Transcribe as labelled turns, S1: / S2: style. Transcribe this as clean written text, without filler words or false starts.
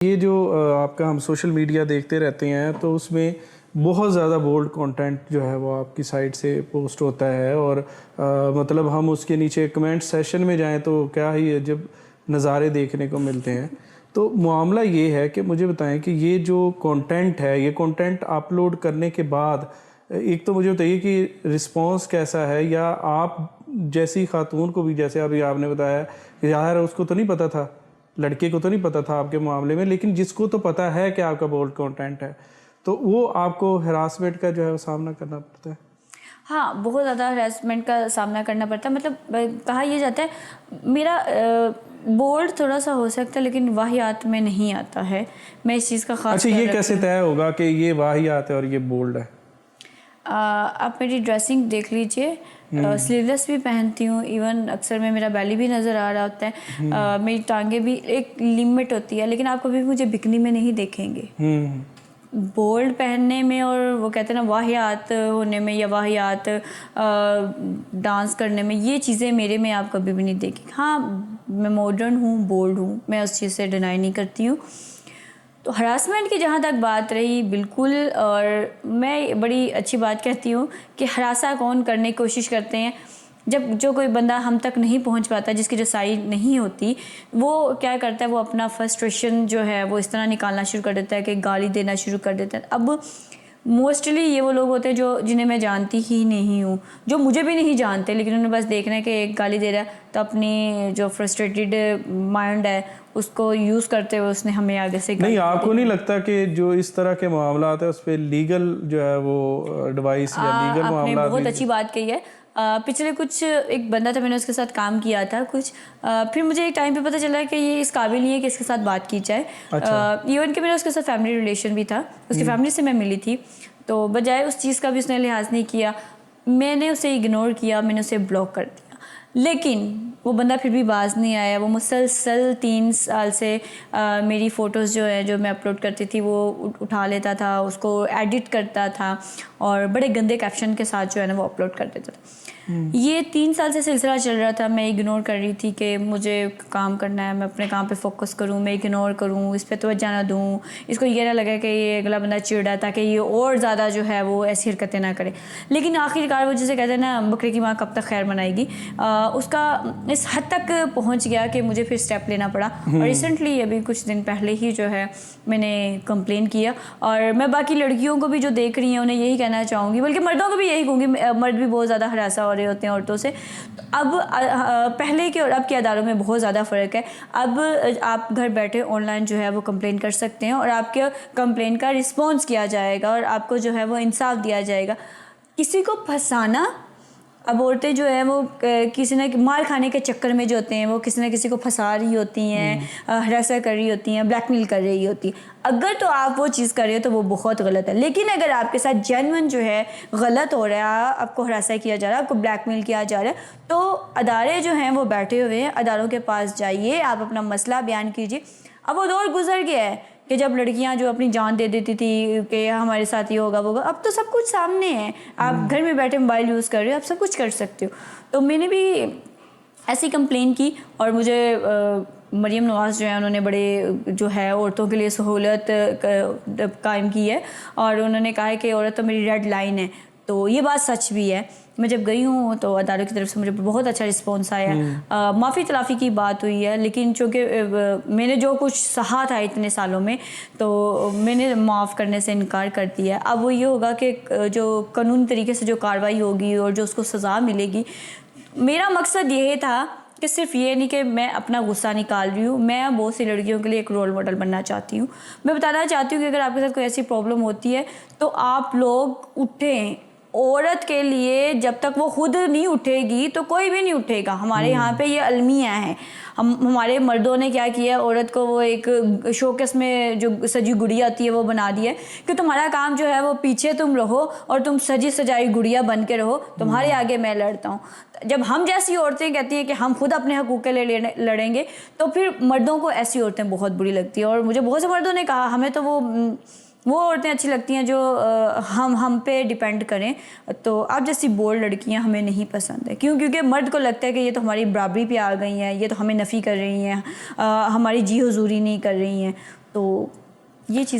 S1: ये जो आपका हम सोशल मीडिया देखते रहते हैं तो उसमें बहुत ज़्यादा बोल्ड कंटेंट जो है वो आपकी साइट से पोस्ट होता है और मतलब हम उसके नीचे कमेंट सेशन में जाएं तो क्या ही अजब नज़ारे देखने को मिलते हैं। तो मामला ये है कि मुझे बताएं कि ये जो कंटेंट है, ये कंटेंट अपलोड करने के बाद एक तो मुझे बताइए कि रिस्पांस कैसा है, या आप जैसी खातून को भी, जैसे अभी आपने बताया कि यार उसको तो नहीं पता था, लड़के को तो नहीं पता था आपके मामले में, लेकिन जिसको तो पता है कि आपका बोल्ड कंटेंट है तो वो आपको हरासमेंट का जो है वो सामना करना पड़ता है।
S2: हाँ, बहुत ज़्यादा हरासमेंट का सामना करना पड़ता है। मतलब कहा यह जाता है मेरा बोल्ड थोड़ा सा हो सकता है लेकिन वाहियात में नहीं आता है। मैं इस चीज़ का खास
S1: अच्छा, ये कैसे तय होगा कि ये वाहियात है और ये बोल्ड है?
S2: आप मेरी ड्रेसिंग देख लीजिए, स्लीवलेस भी पहनती हूँ, इवन अक्सर में मेरा बैली भी नज़र आ रहा होता है, मेरी टांगे भी, एक लिमिट होती है, लेकिन आप कभी मुझे बिकनी में नहीं देखेंगे। बोल्ड पहनने में और वो कहते हैं ना वाहियात होने में या वाहियात डांस करने में, ये चीज़ें मेरे में आप कभी भी नहीं देखेंगे। हाँ, मैं मॉडर्न हूँ, बोल्ड हूँ, मैं उस चीज़ से डिनाई नहीं करती हूँ। तो हरासमेंट की जहाँ तक बात रही, बिल्कुल, और मैं बड़ी अच्छी बात कहती हूँ कि हरासा कौन करने की कोशिश करते हैं। जब जो कोई बंदा हम तक नहीं पहुँच पाता, जिसकी रसाई नहीं होती, वो क्या करता है, वो अपना फ्रस्ट्रेशन जो है वो इस तरह निकालना शुरू कर देता है कि गाली देना शुरू कर देता है। अब मोस्टली ये वो लोग होते हैं जो जिन्हें मैं जानती ही नहीं हूँ, जो मुझे भी नहीं जानते, लेकिन उन्हें बस देखना है कि एक गाली दे रहा है तो अपनी जो फ्रस्ट्रेटेड माइंड है उसको यूज़ करते हुए उसने हमें आगे से
S1: नहीं, आपको नहीं लगता कि जो इस तरह के मामला है उस पर लीगल जो है वो एडवाइस या लीगल
S2: आपने
S1: मामला?
S2: बहुत अच्छी बात कही है। पिछले कुछ एक बंदा था, मैंने उसके साथ काम किया था कुछ, फिर मुझे एक टाइम पे पता चला कि ये इस काबिल नहीं है कि इसके साथ बात की जाए।
S1: अच्छा।
S2: इवन कि मेरा उसके साथ फैमिली रिलेशन भी था, उसकी फैमिली से मैं मिली थी, तो बजाय उस चीज़ का भी उसने लिहाज नहीं किया, मैंने उसे इग्नोर किया, मैंने उसे ब्लॉक कर दिया। लेकिन वो बंदा फिर भी बाज नहीं आया। वो मुसलसल 3 साल से मेरी फ़ोटोज़ जो है, जो मैं अपलोड करती थी, वो उठा लेता था, उसको एडिट करता था और बड़े गंदे कैप्शन के साथ जो है ना वो अपलोड कर देता था। ये 3 साल से सिलसिला चल रहा था। मैं इग्नोर कर रही थी कि मुझे काम करना है, मैं अपने काम पे फोकस करूँ, मैं इग्नोर करूँ, इस पर तवज्जो ना दूँ, इसको ये ना लगे कि ये अगला बंदा चिढ़ा, ताकि ये और ज़्यादा जो है वो ऐसी हरकतें ना करे। लेकिन आखिरकार वो जिसे कहते हैं ना, बकरे की माँ कब तक खैर मनाएगी, उसका इस हद तक पहुँच गया कि मुझे फिर स्टेप लेना पड़ा। और रिसेंटली अभी कुछ दिन पहले ही जो है मैंने कंप्लेन किया। और मैं बाकी लड़कियों को भी जो देख रही हैं उन्हें यही कहना चाहूँगी, बल्कि मर्दों को भी यही कहूँगी, मर्द भी बहुत ज़्यादा हरासा हो रहे होते हैं औरतों से। तो अब पहले के और अब के अदारों में बहुत ज़्यादा फ़र्क है। अब आप घर बैठे ऑनलाइन जो है वो कंप्लेन कर सकते हैं और आपके कंप्लेन का रिस्पॉन्स किया जाएगा और आपको जो है वो इंसाफ दिया जाएगा। किसी को फंसाना, अब औरतें जो है वो किसी न मार खाने के चक्कर में जो होते हैं, वो किसी न किसी को फंसा रही होती हैं, हरासा कर रही होती हैं, ब्लैकमेल कर रही होती हैं। अगर तो आप वो चीज़ कर रहे हो तो वो बहुत गलत है। लेकिन अगर आपके साथ जेन्युइन जो है गलत हो रहा है, आपको हरासा किया जा रहा है, आपको ब्लैकमेल किया जा रहा है, तो अदारे जो हैं वो बैठे हुए हैं, अदारों के पास जाइए, आप अपना मसला बयान कीजिए। अब वो दौर गुजर गया है कि जब लड़कियां जो अपनी जान दे देती थी कि हमारे साथ ये होगा वो होगा। अब तो सब कुछ सामने है, आप घर में बैठे मोबाइल यूज़ कर रहे हो, आप सब कुछ कर सकते हो। तो मैंने भी ऐसी कंप्लेन की और मुझे मरियम नवाज़ जो है उन्होंने बड़े जो है औरतों के लिए सहूलत कायम की है और उन्होंने कहा है कि औरत तो मेरी रेड लाइन है। तो ये बात सच भी है। मैं जब गई हूँ तो अदालत की तरफ से मुझे बहुत अच्छा रिस्पॉन्स आया। माफ़ी तलाफ़ी की बात हुई है, लेकिन चूँकि मैंने जो कुछ सहा था इतने सालों में, तो मैंने माफ़ करने से इनकार कर दिया। अब वो ये होगा कि जो कानूनी तरीके से जो कार्रवाई होगी और जो उसको सज़ा मिलेगी। मेरा मकसद ये था कि सिर्फ ये नहीं कि मैं अपना गुस्सा निकाल रही हूँ, मैं बहुत सी लड़कियों के लिए एक रोल मॉडल बनना चाहती हूँ। मैं बताना चाहती हूँ कि अगर आपके साथ कोई ऐसी प्रॉब्लम होती है तो आप लोग उठें। औरत के लिए जब तक वो खुद नहीं उठेगी तो कोई भी नहीं उठेगा। हमारे यहाँ पे ये अलमिया है। हमारे मर्दों ने क्या किया, औरत को वो एक शोकेस में जो सजी गुड़िया होती है वो बना दिया कि तुम्हारा काम जो है वो पीछे तुम रहो और तुम सजी सजाई गुड़िया बन के रहो, तुम्हारे आगे मैं लड़ता हूँ। जब हम जैसी औरतें कहती हैं कि हम खुद अपने हकूक़ के लिए लड़ेंगे, तो फिर मर्दों को ऐसी औरतें बहुत बुरी लगती हैं। और मुझे बहुत से मर्दों ने कहा हमें तो वो औरतें अच्छी लगती हैं जो हम पे डिपेंड करें। तो आप जैसी बोल्ड लड़कियां हमें नहीं पसंद है। क्योंकि मर्द को लगता है कि ये तो हमारी बराबरी पे आ गई हैं, ये तो हमें नफ़ी कर रही हैं, हमारी जी हुजूरी नहीं कर रही हैं। तो ये चीज़